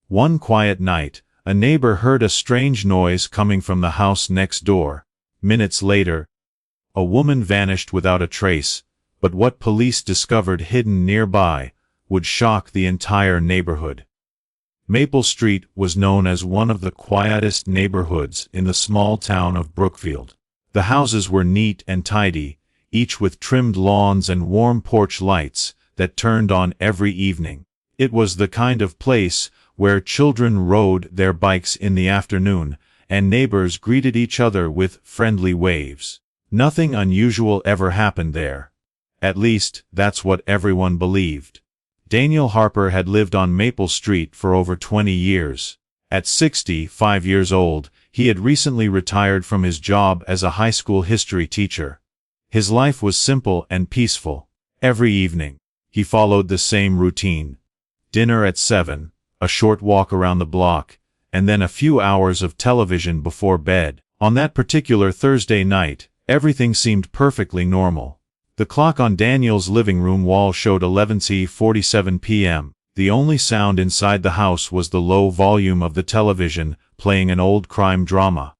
One quiet night, a neighbor heard a strange noise coming from the house next door. Minutes later, a woman vanished without a trace, but what police discovered hidden nearby would shock the entire neighborhood. Maple Street was known as one of the quietest neighborhoods in the small town of Brookfield. The houses were neat and tidy, each with trimmed lawns and warm porch lights that turned on every evening. It was the kind of place where children rode their bikes in the afternoon, and neighbors greeted each other with friendly waves. Nothing unusual ever happened there. At least, that's what everyone believed. Daniel Harper had lived on Maple Street for over 20 years. At 65 years old, he had recently retired from his job as a high school history teacher. His life was simple and peaceful. Every evening, he followed the same routine. Dinner at 7, a short walk around the block, and then a few hours of television before bed. On that particular Thursday night, everything seemed perfectly normal. The clock on Daniel's living room wall showed 11:47 p.m. The only sound inside the house was the low volume of the television playing an old crime drama.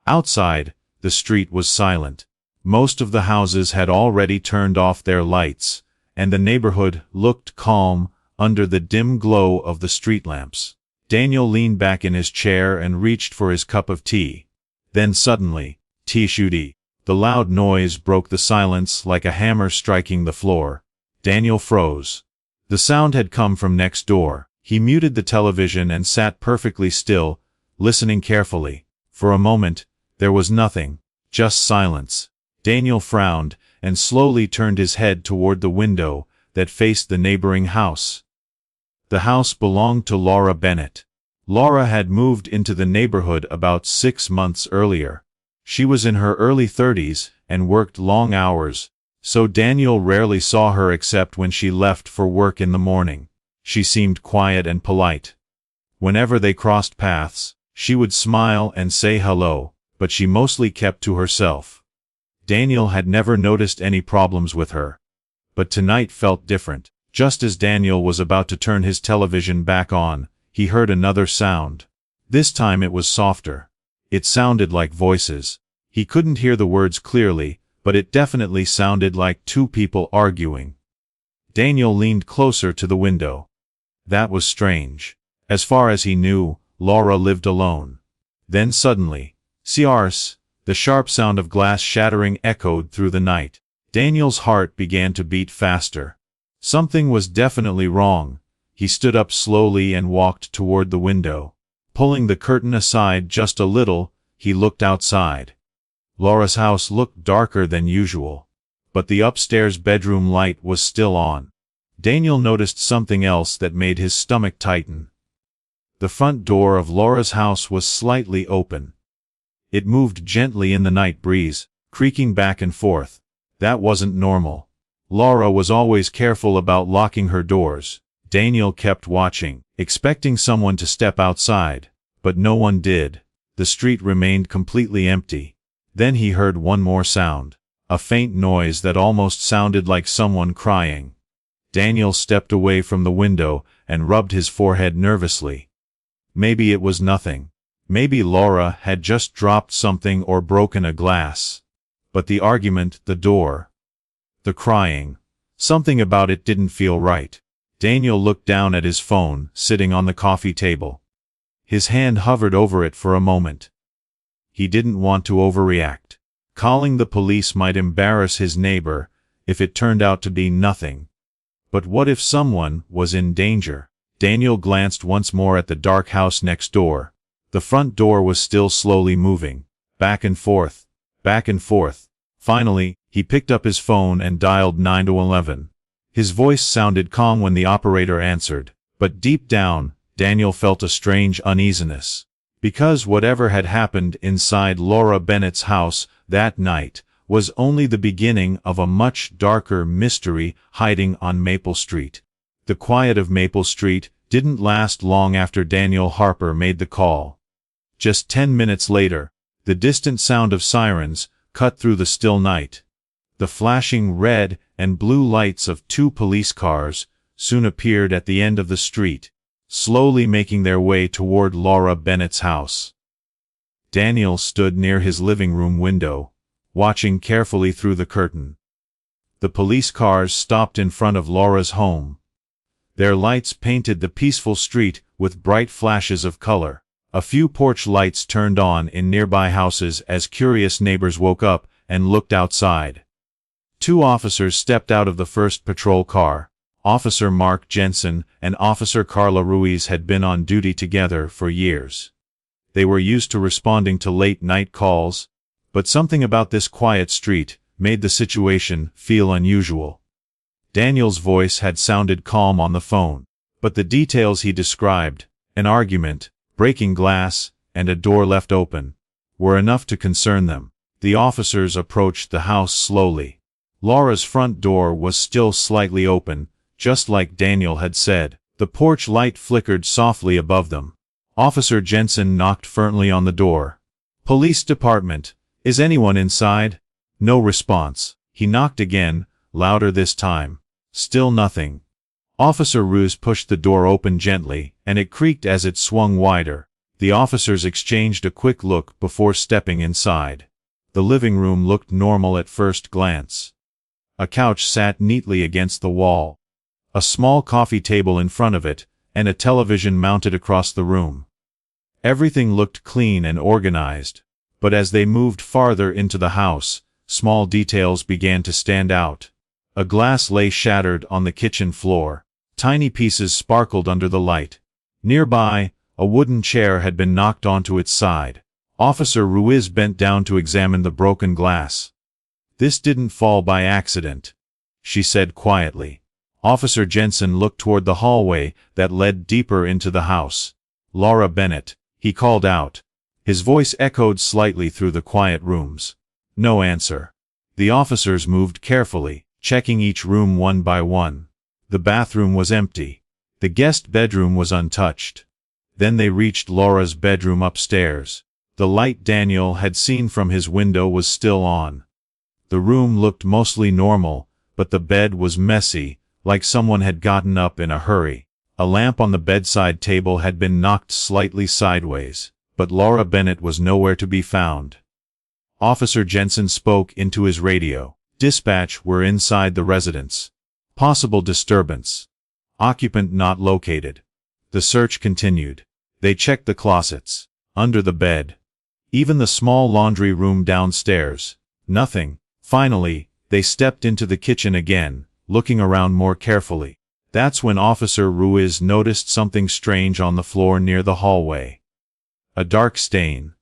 Outside, the street was silent. Most of the houses had already turned off their lights, and the neighborhood looked calm under the dim glow of the street lamps. Daniel leaned back in his chair and reached for his cup of tea. Then suddenly, tee-shooty. The loud noise broke the silence like a hammer striking the floor. Daniel froze. The sound had come from next door. He muted the television and sat perfectly still, listening carefully. For a moment, there was nothing, just silence. Daniel frowned and slowly turned his head toward the window that faced the neighboring house. The house belonged to Laura Bennett. Laura had moved into the neighborhood about 6 months earlier. She was in her early 30s and worked long hours, so Daniel rarely saw her except when she left for work in the morning. She seemed quiet and polite. Whenever they crossed paths, she would smile and say hello, but she mostly kept to herself. Daniel had never noticed any problems with her. But tonight felt different. Just as Daniel was about to turn his television back on, he heard another sound. This time it was softer. It sounded like voices. He couldn't hear the words clearly, but it definitely sounded like two people arguing. Daniel leaned closer to the window. That was strange. As far as he knew, Laura lived alone. Then suddenly, "Siars," the sharp sound of glass shattering echoed through the night. Daniel's heart began to beat faster. Something was definitely wrong. He stood up slowly and walked toward the window. Pulling the curtain aside just a little, he looked outside. Laura's house looked darker than usual, but the upstairs bedroom light was still on. Daniel noticed something else that made his stomach tighten. The front door of Laura's house was slightly open. It moved gently in the night breeze, creaking back and forth. That wasn't normal. Laura was always careful about locking her doors. Daniel kept watching, expecting someone to step outside, but no one did. The street remained completely empty. Then he heard one more sound, a faint noise that almost sounded like someone crying. Daniel stepped away from the window and rubbed his forehead nervously. Maybe it was nothing. Maybe Laura had just dropped something or broken a glass. But the argument, the door, the crying, something about it didn't feel right. Daniel looked down at his phone, sitting on the coffee table. His hand hovered over it for a moment. He didn't want to overreact. Calling the police might embarrass his neighbor if it turned out to be nothing. But what if someone was in danger? Daniel glanced once more at the dark house next door. The front door was still slowly moving, back and forth, back and forth. Finally, he picked up his phone and dialed 911. His voice sounded calm when the operator answered, but deep down, Daniel felt a strange uneasiness. Because whatever had happened inside Laura Bennett's house that night was only the beginning of a much darker mystery hiding on Maple Street. The quiet of Maple Street didn't last long after Daniel Harper made the call. Just 10 minutes later, the distant sound of sirens cut through the still night. The flashing red and blue lights of two police cars soon appeared at the end of the street. slowly making their way toward Laura Bennett's house. Daniel stood near his living room window, watching carefully through the curtain. The police cars stopped in front of Laura's home. Their lights painted the peaceful street with bright flashes of color. A few porch lights turned on in nearby houses as curious neighbors woke up and looked outside. Two officers stepped out of the first patrol car. Officer Mark Jensen and Officer Carla Ruiz had been on duty together for years. They were used to responding to late-night calls, but something about this quiet street made the situation feel unusual. Daniel's voice had sounded calm on the phone, but the details he described, an argument, breaking glass, and a door left open, were enough to concern them. The officers approached the house slowly. Laura's front door was still slightly open, just like Daniel had said. The porch light flickered softly above them. Officer Jensen knocked firmly on the door. "Police department, is anyone inside?" No response. He knocked again, louder this time. Still nothing. Officer Ruiz pushed the door open gently, and it creaked as it swung wider. The officers exchanged a quick look before stepping inside. The living room looked normal at first glance. A couch sat neatly against the wall. A small coffee table in front of it, and a television mounted across the room. Everything looked clean and organized, but as they moved farther into the house, small details began to stand out. A glass lay shattered on the kitchen floor. Tiny pieces sparkled under the light. Nearby, a wooden chair had been knocked onto its side. Officer Ruiz bent down to examine the broken glass. "This didn't fall by accident," she said quietly. Officer Jensen looked toward the hallway that led deeper into the house. "Laura Bennett," he called out. His voice echoed slightly through the quiet rooms. No answer. The officers moved carefully, checking each room one by one. The bathroom was empty. The guest bedroom was untouched. Then they reached Laura's bedroom upstairs. The light Daniel had seen from his window was still on. The room looked mostly normal, but the bed was messy, like someone had gotten up in a hurry. A lamp on the bedside table had been knocked slightly sideways, but Laura Bennett was nowhere to be found. Officer Jensen spoke into his radio. "Dispatch, we're inside the residence. Possible disturbance. Occupant not located." The search continued. They checked the closets, under the bed, even the small laundry room downstairs. Nothing. Finally, they stepped into the kitchen again, looking around more carefully. That's when Officer Ruiz noticed something strange on the floor near the hallway. A dark stain.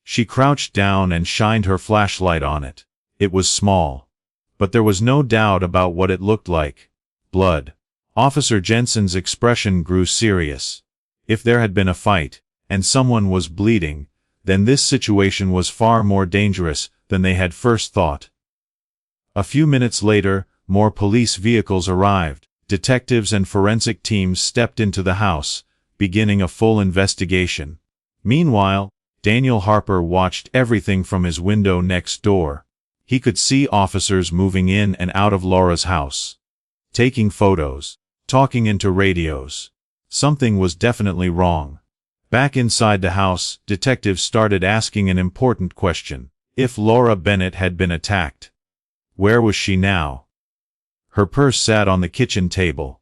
She crouched down and shined her flashlight on it. It was small, but there was no doubt about what it looked like. Blood. Officer Jensen's expression grew serious. If there had been a fight, and someone was bleeding, then this situation was far more dangerous than they had first thought. A few minutes later, more police vehicles arrived. Detectives and forensic teams stepped into the house, beginning a full investigation. Meanwhile, Daniel Harper watched everything from his window next door. He could see officers moving in and out of Laura's house, taking photos, talking into radios. Something was definitely wrong. Back inside the house, detectives started asking an important question. If Laura Bennett had been attacked, where was she now? Her purse sat on the kitchen table.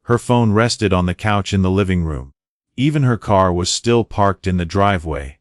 Her phone rested on the couch in the living room. Even her car was still parked in the driveway.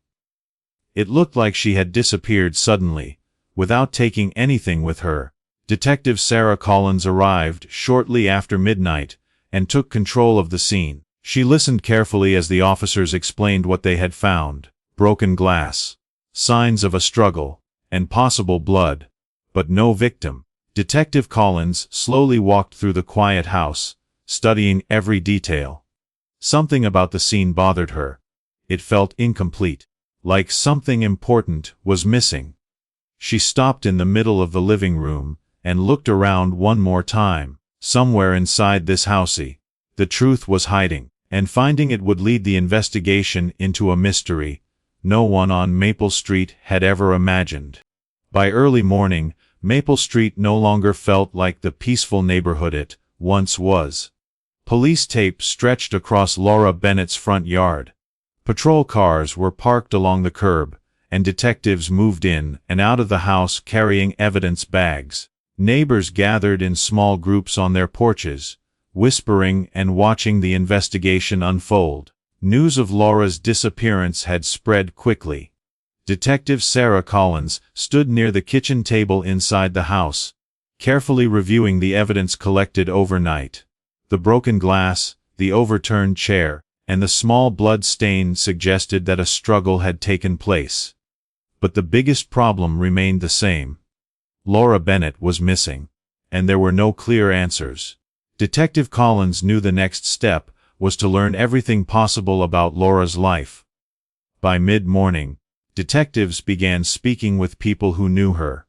It looked like she had disappeared suddenly, without taking anything with her. Detective Sarah Collins arrived shortly after midnight and took control of the scene. She listened carefully as the officers explained what they had found: broken glass, signs of a struggle, and possible blood, but no victim. Detective Collins slowly walked through the quiet house, studying every detail. Something about the scene bothered her. It felt incomplete, like something important was missing. She stopped in the middle of the living room and looked around one more time. Somewhere inside this housey, the truth was hiding, and finding it would lead the investigation into a mystery no one on Maple Street had ever imagined. By early morning, Maple Street no longer felt like the peaceful neighborhood it once was. Police tape stretched across Laura Bennett's front yard. Patrol cars were parked along the curb, and detectives moved in and out of the house carrying evidence bags. Neighbors gathered in small groups on their porches, whispering and watching the investigation unfold. News of Laura's disappearance had spread quickly. Detective Sarah Collins stood near the kitchen table inside the house, carefully reviewing the evidence collected overnight. The broken glass, the overturned chair, and the small blood stain suggested that a struggle had taken place. But the biggest problem remained the same. Laura Bennett was missing, and there were no clear answers. Detective Collins knew the next step was to learn everything possible about Laura's life. By mid-morning, detectives began speaking with people who knew her.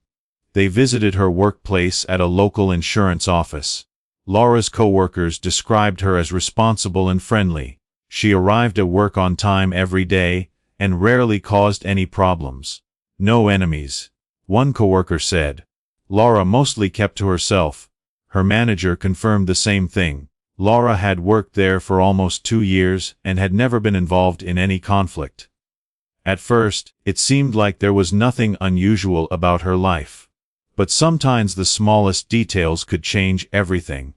They visited her workplace at a local insurance office. Laura's co-workers described her as responsible and friendly. She arrived at work on time every day and rarely caused any problems. No enemies, one co-worker said. Laura mostly kept to herself. Her manager confirmed the same thing. Laura had worked there for almost 2 years and had never been involved in any conflict. At first, it seemed like there was nothing unusual about her life. But sometimes the smallest details could change everything.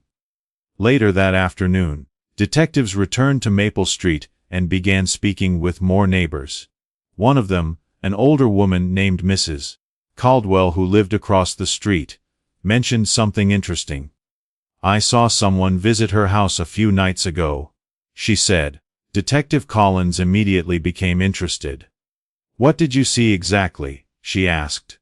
Later that afternoon, detectives returned to Maple Street and began speaking with more neighbors. One of them, an older woman named Mrs. Caldwell who lived across the street, mentioned something interesting. "I saw someone visit her house a few nights ago," she said. Detective Collins immediately became interested. "What did you see exactly?" she asked.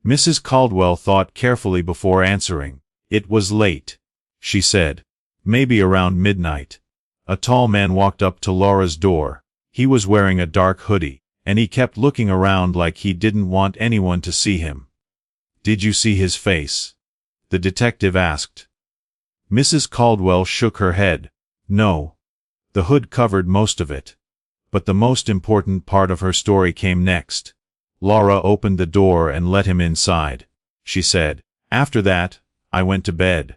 Mrs. Caldwell thought carefully before answering. "It was late," she said. "Maybe around midnight. A tall man walked up to Laura's door. He was wearing a dark hoodie, and he kept looking around like he didn't want anyone to see him." "Did you see his face?" the detective asked. Mrs. Caldwell shook her head. "No. The hood covered most of it." But the most important part of her story came next. "Laura opened the door and let him inside," she said. "After that, I went to bed.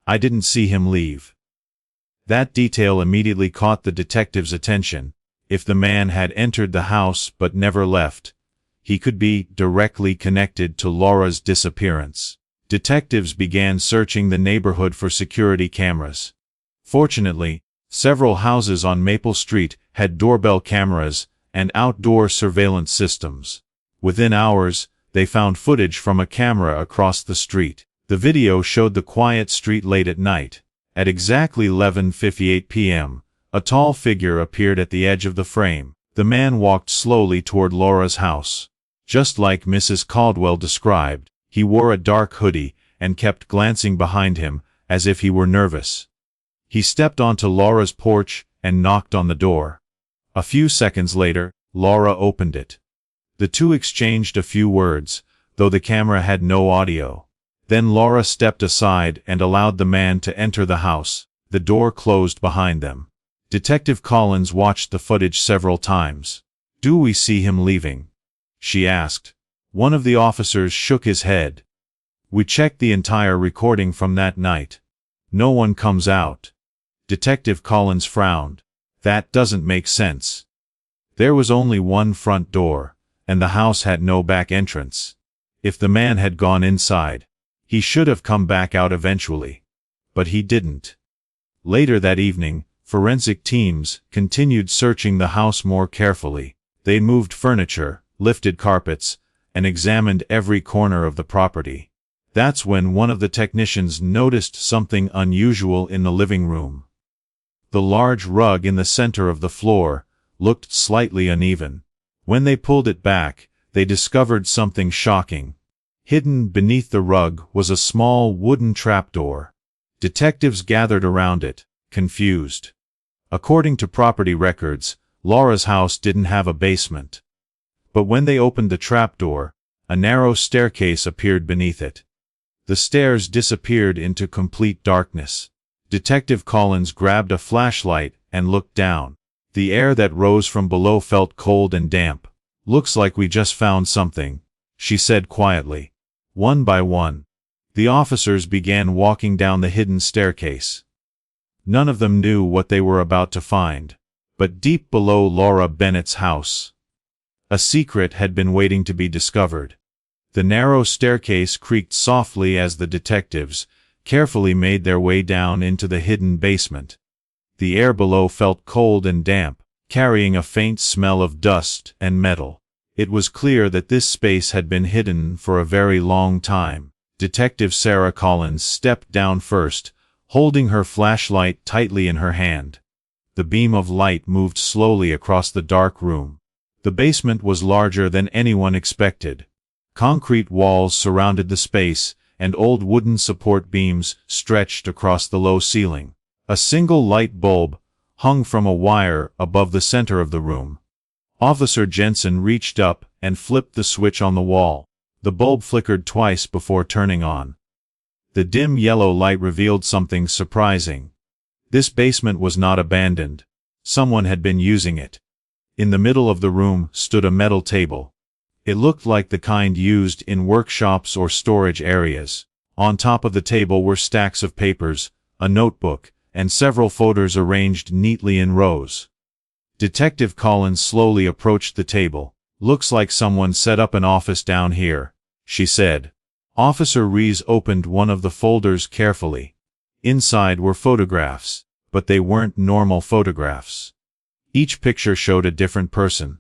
I didn't see him leave." That detail immediately caught the detective's attention. If the man had entered the house but never left, he could be directly connected to Laura's disappearance. Detectives began searching the neighborhood for security cameras. Fortunately, several houses on Maple Street had doorbell cameras and outdoor surveillance systems. Within hours, they found footage from a camera across the street. The video showed the quiet street late at night. At exactly 11:58 p.m., a tall figure appeared at the edge of the frame. The man walked slowly toward Laura's house. Just like Mrs. Caldwell described, he wore a dark hoodie and kept glancing behind him as if he were nervous. He stepped onto Laura's porch and knocked on the door. A few seconds later, Laura opened it. The two exchanged a few words, though the camera had no audio. Then Laura stepped aside and allowed the man to enter the house. The door closed behind them. Detective Collins watched the footage several times. "Do we see him leaving?" she asked. One of the officers shook his head. "We checked the entire recording from that night. No one comes out." Detective Collins frowned. "That doesn't make sense. There was only one front door, and the house had no back entrance. If the man had gone inside, he should have come back out eventually. But he didn't." Later that evening, forensic teams continued searching the house more carefully. They moved furniture, lifted carpets, and examined every corner of the property. That's when one of the technicians noticed something unusual in the living room. The large rug in the center of the floor looked slightly uneven. When they pulled it back, they discovered something shocking. Hidden beneath the rug was a small wooden trapdoor. Detectives gathered around it, confused. According to property records, Laura's house didn't have a basement. But when they opened the trapdoor, a narrow staircase appeared beneath it. The stairs disappeared into complete darkness. Detective Collins grabbed a flashlight and looked down. The air that rose from below felt cold and damp. "Looks like we just found something," she said quietly. One by one, the officers began walking down the hidden staircase. None of them knew what they were about to find. But deep below Laura Bennett's house, a secret had been waiting to be discovered. The narrow staircase creaked softly as the detectives carefully made their way down into the hidden basement. The air below felt cold and damp, carrying a faint smell of dust and metal. It was clear that this space had been hidden for a very long time. Detective Sarah Collins stepped down first, holding her flashlight tightly in her hand. The beam of light moved slowly across the dark room. The basement was larger than anyone expected. Concrete walls surrounded the space, and old wooden support beams stretched across the low ceiling. A single light bulb hung from a wire above the center of the room. Officer Jensen reached up and flipped the switch on the wall. The bulb flickered twice before turning on. The dim yellow light revealed something surprising. This basement was not abandoned. Someone had been using it. In the middle of the room stood a metal table. It looked like the kind used in workshops or storage areas. On top of the table were stacks of papers, a notebook, and several folders arranged neatly in rows. Detective Collins slowly approached the table. "Looks like someone set up an office down here," she said. Officer Rees opened one of the folders carefully. Inside were photographs, but they weren't normal photographs. Each picture showed a different person.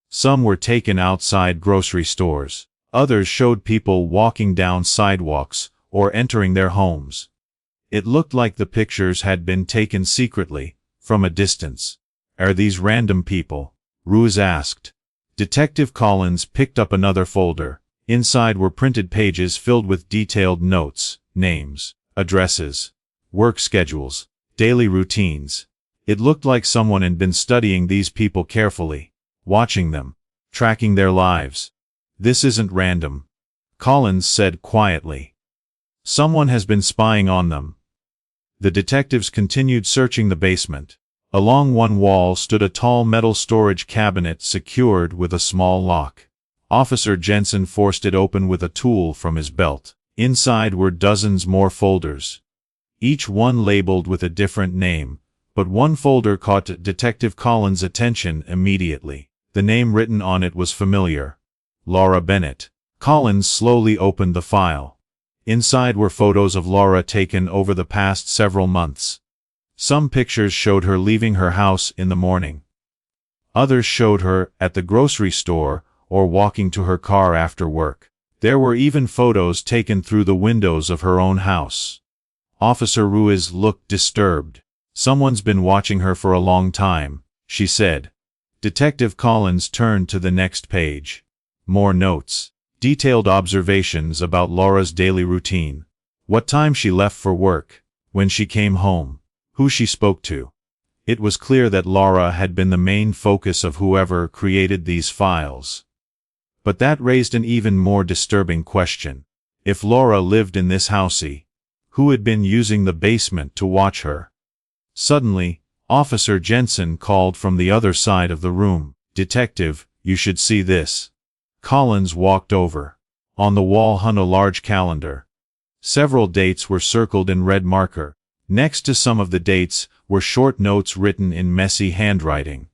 Some were taken outside grocery stores. Others showed people walking down sidewalks or entering their homes. It looked like the pictures had been taken secretly, from a distance. "Are these random people?" Ruiz asked. Detective Collins picked up another folder. Inside were printed pages filled with detailed notes, names, addresses, work schedules, daily routines. It looked like someone had been studying these people carefully, watching them, tracking their lives. "This isn't random," Collins said quietly. "Someone has been spying on them." The detectives continued searching the basement. Along one wall stood a tall metal storage cabinet secured with a small lock. Officer Jensen forced it open with a tool from his belt. Inside were dozens more folders, each one labeled with a different name, but one folder caught Detective Collins' attention immediately. The name written on it was familiar. Laura Bennett. Collins slowly opened the file. Inside were photos of Laura taken over the past several months. Some pictures showed her leaving her house in the morning. Others showed her at the grocery store or walking to her car after work. There were even photos taken through the windows of her own house. Officer Ruiz looked disturbed. "Someone's been watching her for a long time," she said. Detective Collins turned to the next page. More notes. Detailed observations about Laura's daily routine. What time she left for work, when she came home, who she spoke to. It was clear that Laura had been the main focus of whoever created these files. But that raised an even more disturbing question. If Laura lived in this house, who had been using the basement to watch her? Suddenly, Officer Jensen called from the other side of the room. "Detective, you should see this." Collins walked over. On the wall hung a large calendar. Several dates were circled in red marker. Next to some of the dates were short notes written in messy handwriting.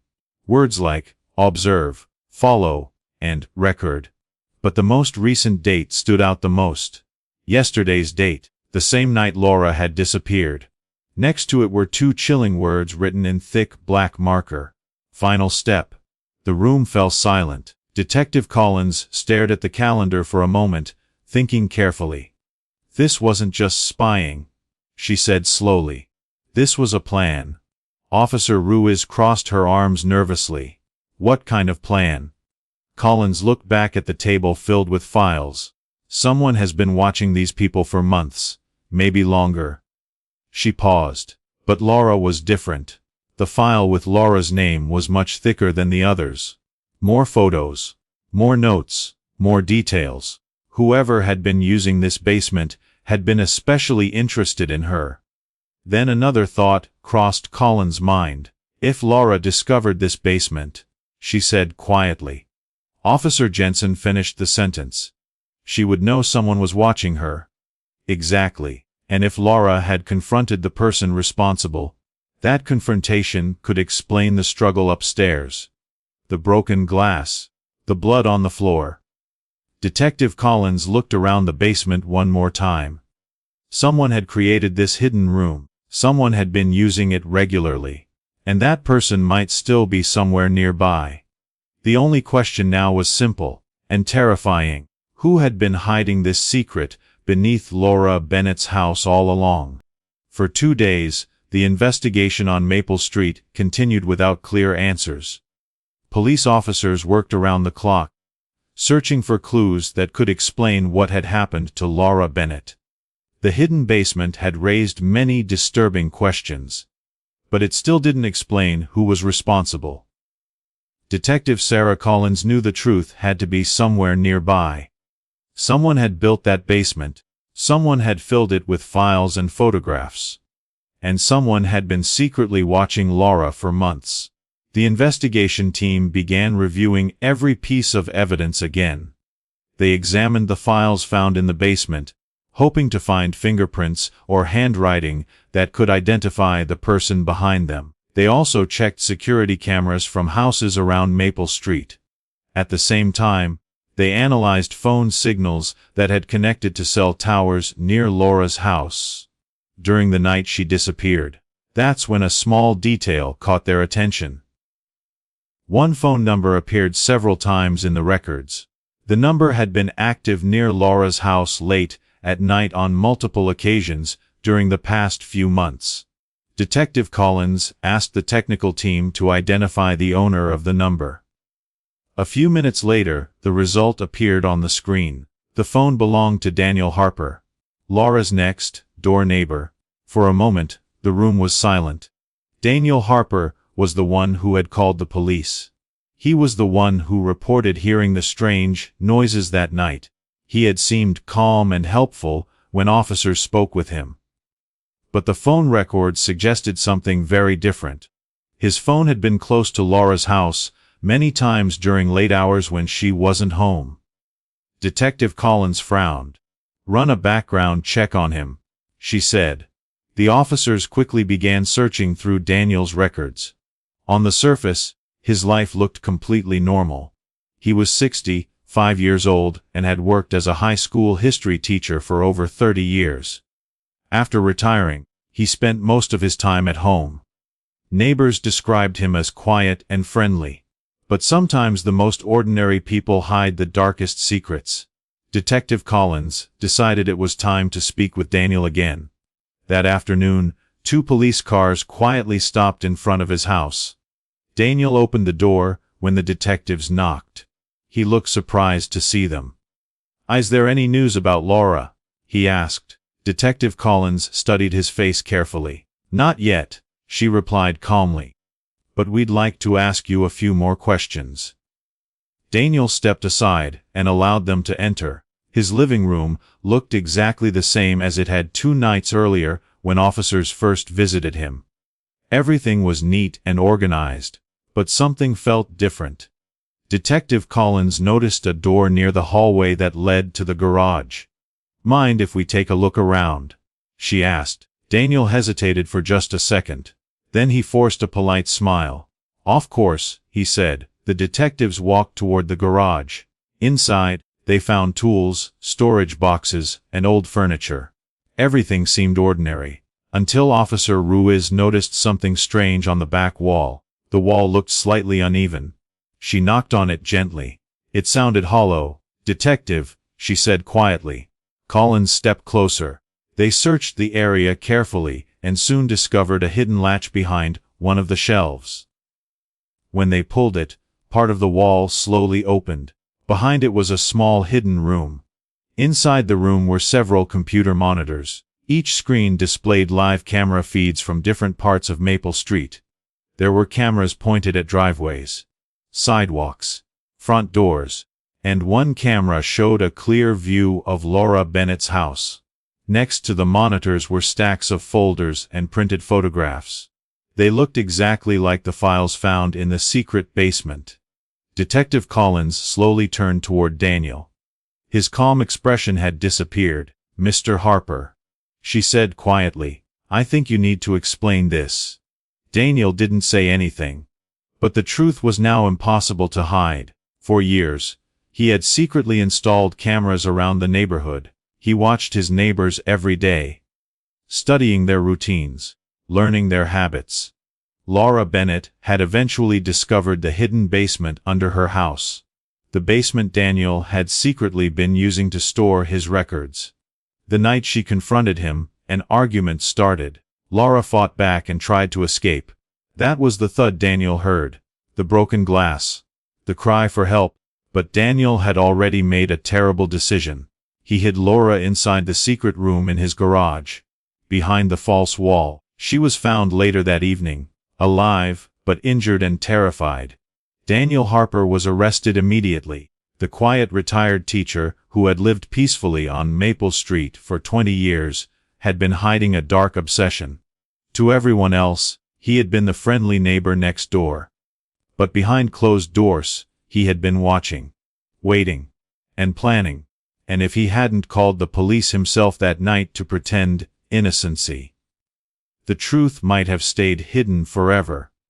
Words like observe, follow, and record. But the most recent date stood out the most. Yesterday's date, the same night Laura had disappeared. Next to it were two chilling words written in thick black marker. Final step. The room fell silent. Detective Collins stared at the calendar for a moment, thinking carefully. "This wasn't just spying," she said slowly. "This was a plan." Officer Ruiz crossed her arms nervously. "What kind of plan?" Collins looked back at the table filled with files. "Someone has been watching these people for months, maybe longer." She paused. But Laura was different. The file with Laura's name was much thicker than the others. More photos, more notes, more details. Whoever had been using this basement had been especially interested in her. Then another thought crossed Collins' mind. If Laura discovered this basement, she said quietly. Officer Jensen finished the sentence. She would know someone was watching her. Exactly. And if Laura had confronted the person responsible, that confrontation could explain the struggle upstairs. The broken glass. The blood on the floor. Detective Collins looked around the basement one more time. Someone had created this hidden room. Someone had been using it regularly. And that person might still be somewhere nearby. The only question now was simple and terrifying. Who had been hiding this secret beneath Laura Bennett's house all along? For 2 days, the investigation on Maple Street continued without clear answers. Police officers worked around the clock, searching for clues that could explain what had happened to Laura Bennett. The hidden basement had raised many disturbing questions, but it still didn't explain who was responsible. Detective Sarah Collins knew the truth had to be somewhere nearby. Someone had built that basement, someone had filled it with files and photographs, and someone had been secretly watching Laura for months. The investigation team began reviewing every piece of evidence again. They examined the files found in the basement, hoping to find fingerprints or handwriting that could identify the person behind them. They also checked security cameras from houses around Maple Street. At the same time, they analyzed phone signals that had connected to cell towers near Laura's house. During the night she disappeared. That's when a small detail caught their attention. One phone number appeared several times in the records. The number had been active near Laura's house late at night on multiple occasions during the past few months. Detective Collins asked the technical team to identify the owner of the number. A few minutes later, the result appeared on the screen. The phone belonged to Daniel Harper, Laura's next-door neighbor. For a moment, the room was silent. Daniel Harper was the one who had called the police. He was the one who reported hearing the strange noises that night. He had seemed calm and helpful when officers spoke with him. But the phone records suggested something very different. His phone had been close to Laura's house many times during late hours when she wasn't home. Detective Collins frowned. "Run a background check on him," she said. The officers quickly began searching through Daniel's records. On the surface, his life looked completely normal. He was 65 years old and had worked as a high school history teacher for over 30 years. After retiring, he spent most of his time at home. Neighbors described him as quiet and friendly. But sometimes the most ordinary people hide the darkest secrets. Detective Collins decided it was time to speak with Daniel again. That afternoon, 2 police cars quietly stopped in front of his house. Daniel opened the door when the detectives knocked. He looked surprised to see them. "Is there any news about Laura?" he asked. Detective Collins studied his face carefully. "Not yet," she replied calmly. "But we'd like to ask you a few more questions." Daniel stepped aside and allowed them to enter. His living room looked exactly the same as it had 2 nights earlier when officers first visited him. Everything was neat and organized, but something felt different. Detective Collins noticed a door near the hallway that led to the garage. "Mind if we take a look around?" she asked. Daniel hesitated for just a second. Then he forced a polite smile. "Of course," he said. The detectives walked toward the garage. Inside, they found tools, storage boxes, and old furniture. Everything seemed ordinary, until Officer Ruiz noticed something strange on the back wall. The wall looked slightly uneven. She knocked on it gently. It sounded hollow. "Detective," she said quietly. Collins stepped closer. They searched the area carefully and soon discovered a hidden latch behind one of the shelves. When they pulled it, part of the wall slowly opened. Behind it was a small hidden room. Inside the room were several computer monitors. Each screen displayed live camera feeds from different parts of Maple Street. There were cameras pointed at driveways, sidewalks, front doors, and one camera showed a clear view of Laura Bennett's house. Next to the monitors were stacks of folders and printed photographs. They looked exactly like the files found in the secret basement. Detective Collins slowly turned toward Daniel. His calm expression had disappeared. "Mr. Harper," she said quietly. "I think you need to explain this." Daniel didn't say anything. But the truth was now impossible to hide. For years, he had secretly installed cameras around the neighborhood. He watched his neighbors every day, studying their routines, learning their habits. Laura Bennett had eventually discovered the hidden basement under her house. The basement Daniel had secretly been using to store his records. The night she confronted him, an argument started. Laura fought back and tried to escape. That was the thud Daniel heard, the broken glass, the cry for help. But Daniel had already made a terrible decision. He hid Laura inside the secret room in his garage, behind the false wall. She was found later that evening, alive, but injured and terrified. Daniel Harper was arrested immediately. The quiet retired teacher, who had lived peacefully on Maple Street for 20 years, had been hiding a dark obsession. To everyone else, he had been the friendly neighbor next door. But behind closed doors, he had been watching, waiting, and planning. And if he hadn't called the police himself that night to pretend innocency, the truth might have stayed hidden forever.